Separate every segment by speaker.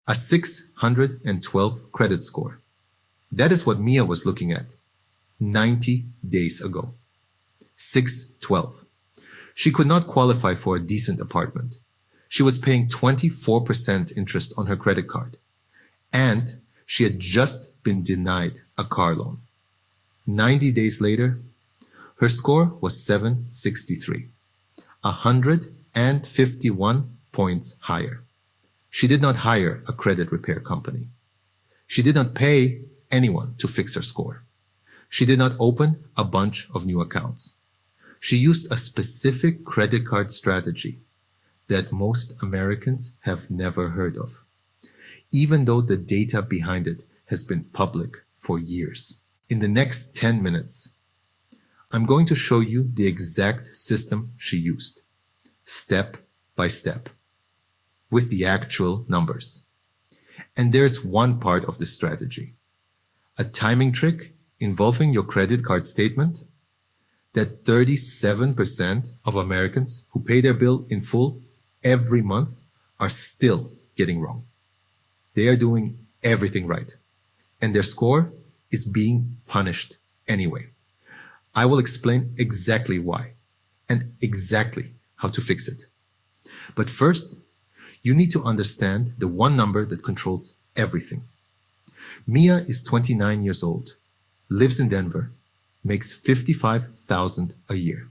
Speaker 1: A 612 credit score. That is what Mia was looking at 90 days ago. 612. She could not qualify for a decent apartment. She was paying 24% interest on her credit card. And she had just been denied a car loan. 90 days later, her score was 763, 151 points higher. She did not hire a credit repair company. She did not pay anyone to fix her score. She did not open a bunch of new accounts. She used a specific credit card strategy that most Americans have never heard of, even though the data behind it has been public for years. In the next 10 minutes, I'm going to show you the exact system she used, step by step, with the actual numbers. And there's one part of the strategy, a timing trick involving your credit card statement that 37% of Americans who pay their bill in full every month are still getting wrong. They are doing everything right, and their score is being punished anyway. I will explain exactly why and exactly how to fix it. But first, you need to understand the one number that controls everything. Mia is 29 years old, lives in Denver, makes $55,000 a year.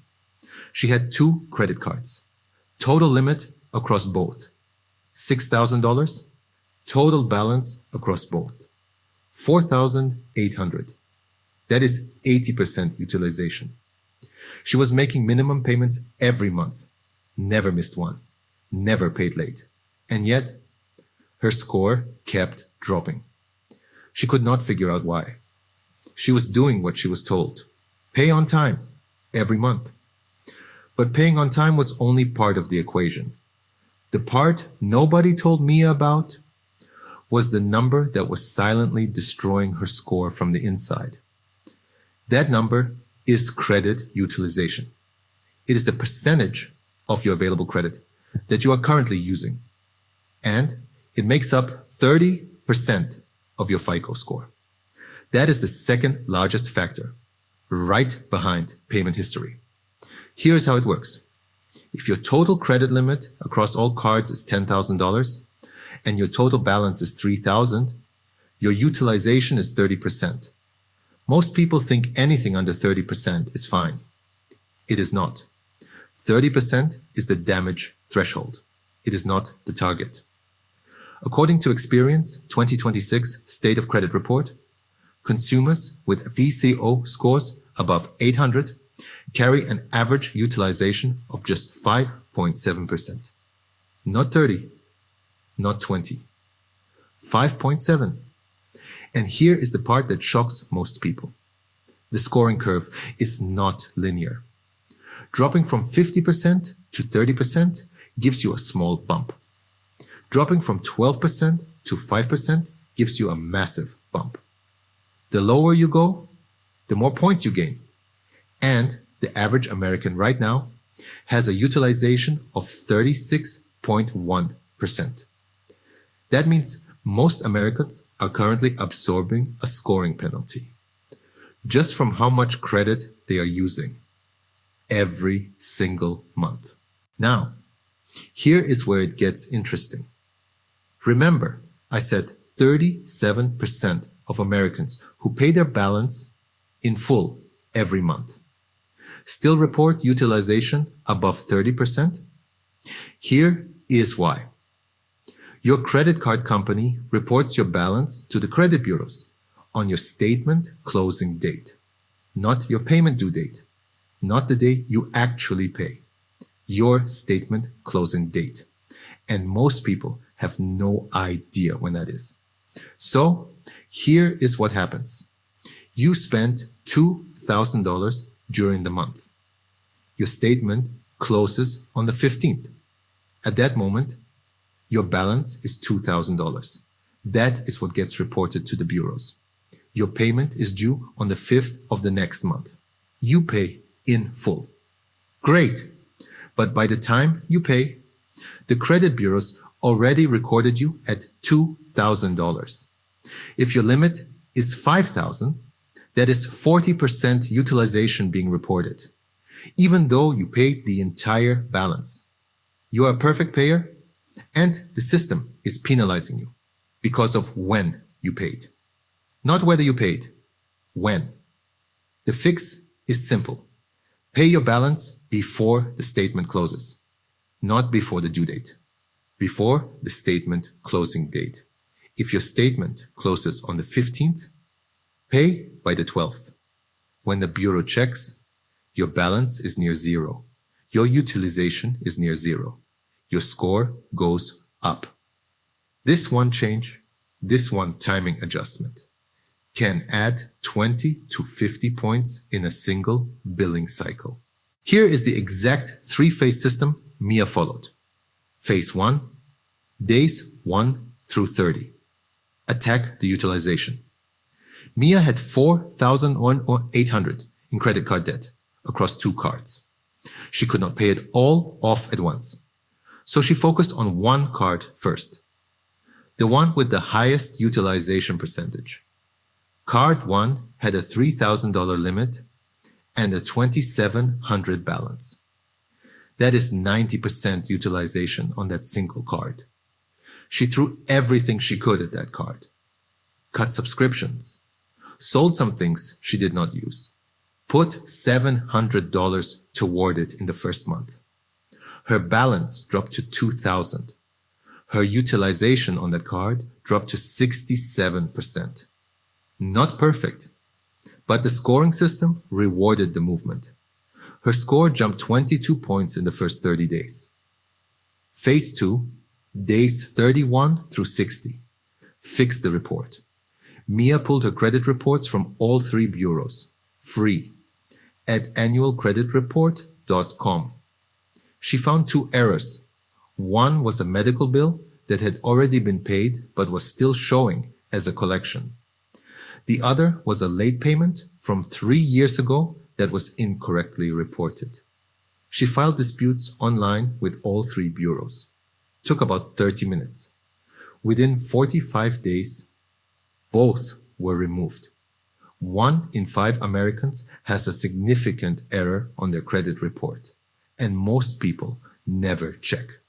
Speaker 1: She had 2 credit cards. Total limit across both, $6,000. Total balance across both, $4,800. That is 80% utilization. She was making minimum payments every month, never missed one, never paid late. And yet, her score kept dropping. She could not figure out why. She was doing what she was told. Pay on time, every month. But paying on time was only part of the equation. The part nobody told Mia about was the number that was silently destroying her score from the inside. That number is credit utilization. It is the percentage of your available credit that you are currently using. And it makes up 30% of your FICO score. That is the second largest factor, right behind payment history. Here's how it works. If your total credit limit across all cards is $10,000 and your total balance is $3,000, your utilization is 30%. Most people think anything under 30% is fine. It is not. 30% is the damage threshold. It is not the target. According to Experian's 2026 State of Credit Report, consumers with VCO scores above 800 carry an average utilization of just 5.7%. Not 30, not 20. 5.7. And here is the part that shocks most people. The scoring curve is not linear. Dropping from 50% to 30% gives you a small bump. Dropping from 12% to 5% gives you a massive bump. The lower you go, the more points you gain. And the average American right now has a utilization of 36.1%. That means most Americans are currently absorbing a scoring penalty just from how much credit they are using every single month. Now, here is where it gets interesting. Remember, I said 37% of Americans who pay their balance in full every month still report utilization above 30%. Here is why. Your credit card company reports your balance to the credit bureaus on your statement closing date, not your payment due date, not the day you actually pay, your statement closing date. And most people have no idea when that is. So here is what happens. You spent $2,000 during the month. Your statement closes on the 15th. At that moment, your balance is $2,000. That is what gets reported to the bureaus. Your payment is due on the 5th of the next month. You pay in full. Great. But by the time you pay, the credit bureaus already recorded you at $2,000. If your limit is $5,000, that is 40% utilization being reported, even though you paid the entire balance. You are a perfect payer, and the system is penalizing you because of when you paid. Not whether you paid, when. The fix is simple. Pay your balance before the statement closes, not before the due date, before the statement closing date. If your statement closes on the 15th, pay by the 12th. When the bureau checks, your balance is near zero. Your utilization is near zero. Your score goes up. This one change, this one timing adjustment, can add 20 to 50 points in a single billing cycle. Here is the exact three-phase system Mia followed. Phase 1, days 1 through 30. Attack the utilization. Mia had $4,800 in credit card debt across 2 cards. She could not pay it all off at once. So she focused on one card first, the one with the highest utilization percentage. Card 1 had a $3,000 limit and a $2,700 balance. That is 90% utilization on that single card. She threw everything she could at that card. Cut subscriptions. Sold some things she did not use. Put $700 toward it in the first month. Her balance dropped to $2,000. Her utilization on that card dropped to 67%. Not perfect, but the scoring system rewarded the movement. Her score jumped 22 points in the first 30 days. Phase 2, days 31 through 60. Fix the report. Mia pulled her credit reports from all 3 bureaus, free, at annualcreditreport.com. She found 2 errors. One was a medical bill that had already been paid but was still showing as a collection. The other was a late payment from 3 years ago that was incorrectly reported. She filed disputes online with all 3 bureaus. Took about 30 minutes. Within 45 days, both were removed. 1 in 5 Americans has a significant error on their credit report, and most people never check.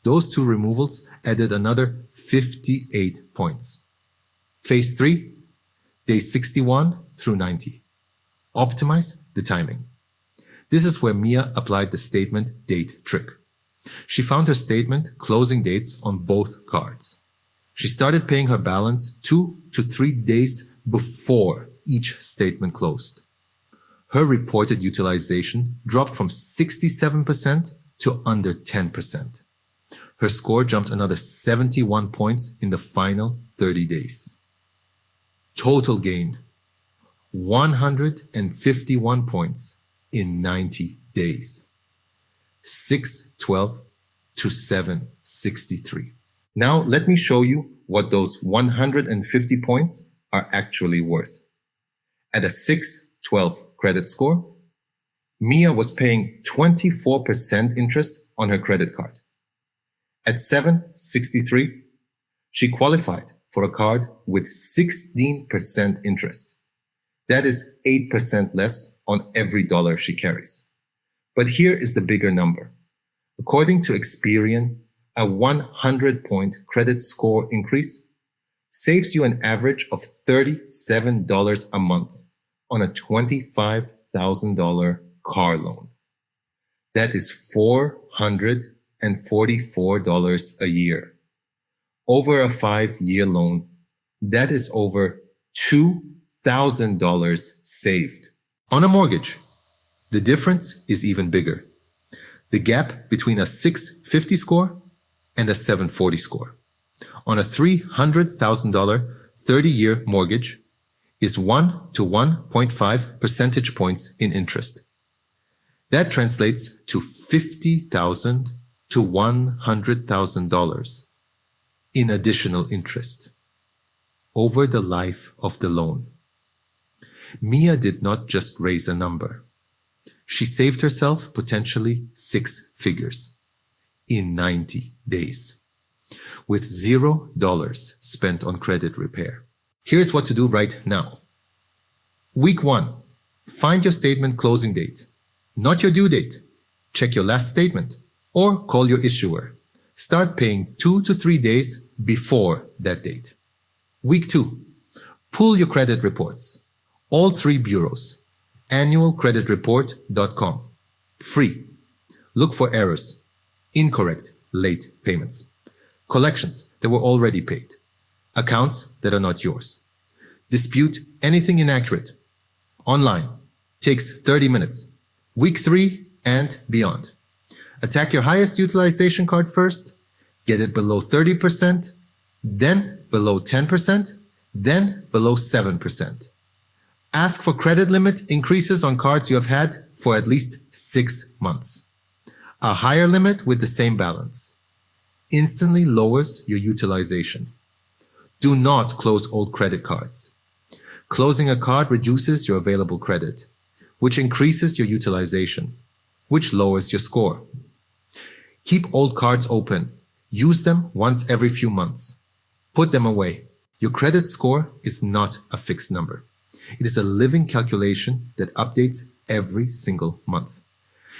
Speaker 1: Those 2 removals added another 58 points. Phase 3, days 61 through 90. Optimize the timing. This is where Mia applied the statement date trick. She found her statement closing dates on both cards. She started paying her balance 2 to 3 days before each statement closed. Her reported utilization dropped from 67% to under 10%. Her score jumped another 71 points in the final 30 days. Total gain, 151 points in 90 days. 612 to 763. Now let me show you what those 150 points are actually worth. At a 612 credit score, Mia was paying 24% interest on her credit card. At 763, she qualified for a card with 16% interest. That is 8% less on every dollar she carries. But here is the bigger number. According to Experian, a 100-point credit score increase saves you an average of $37 a month on a $25,000 car loan. That is $444 a year. Over a 5-year loan, that is over $2,000 saved. On a mortgage, the difference is even bigger. The gap between a 650 score and a 740 score on a $300,000 30-year mortgage is 1 to 1.5 percentage points in interest. That translates to $50,000 to $100,000 in additional interest over the life of the loan. Mia did not just raise a number. She saved herself potentially 6 figures in 90 days. with $0 spent on credit repair. Here's what to do right now. Week 1. Find your statement closing date, not your due date. Check your last statement or call your issuer. Start paying 2 to 3 days before that date. Week 2. Pull your credit reports. All 3 bureaus. Annualcreditreport.com. Free. Look for errors, incorrect, late payments, collections that were already paid, accounts that are not yours. Dispute anything inaccurate. Online. Takes 30 minutes. Week 3 and beyond. Attack your highest utilization card first. Get it below 30%, then below 10%, then below 7%. Ask for credit limit increases on cards you have had for at least 6 months. A higher limit with the same balance instantly lowers your utilization. Do not close old credit cards. Closing a card reduces your available credit, which increases your utilization, which lowers your score. Keep old cards open. Use them once every few months. Put them away. Your credit score is not a fixed number. It is a living calculation that updates every single month.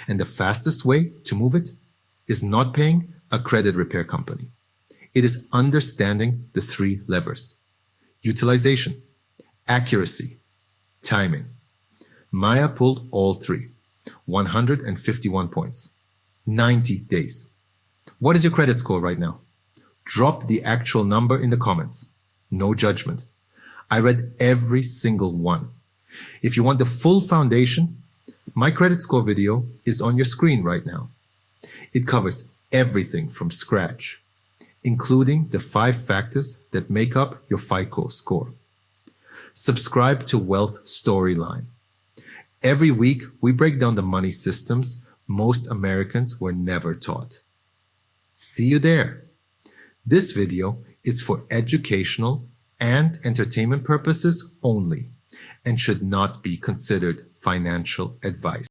Speaker 1: And the fastest way to move it is not paying a credit repair company. It is understanding the 3 levers: utilization, accuracy, timing. Maya pulled all 3, 151 points, 90 days. What is your credit score right now? Drop the actual number in the comments. No judgment. I read every single one. If you want the full foundation, my credit score video is on your screen right now. It covers everything from scratch, including the 5 factors that make up your FICO score. Subscribe to Wealth Storyline. Every week, we break down the money systems most Americans were never taught. See you there. This video is for educational and entertainment purposes only and should not be considered financial advice.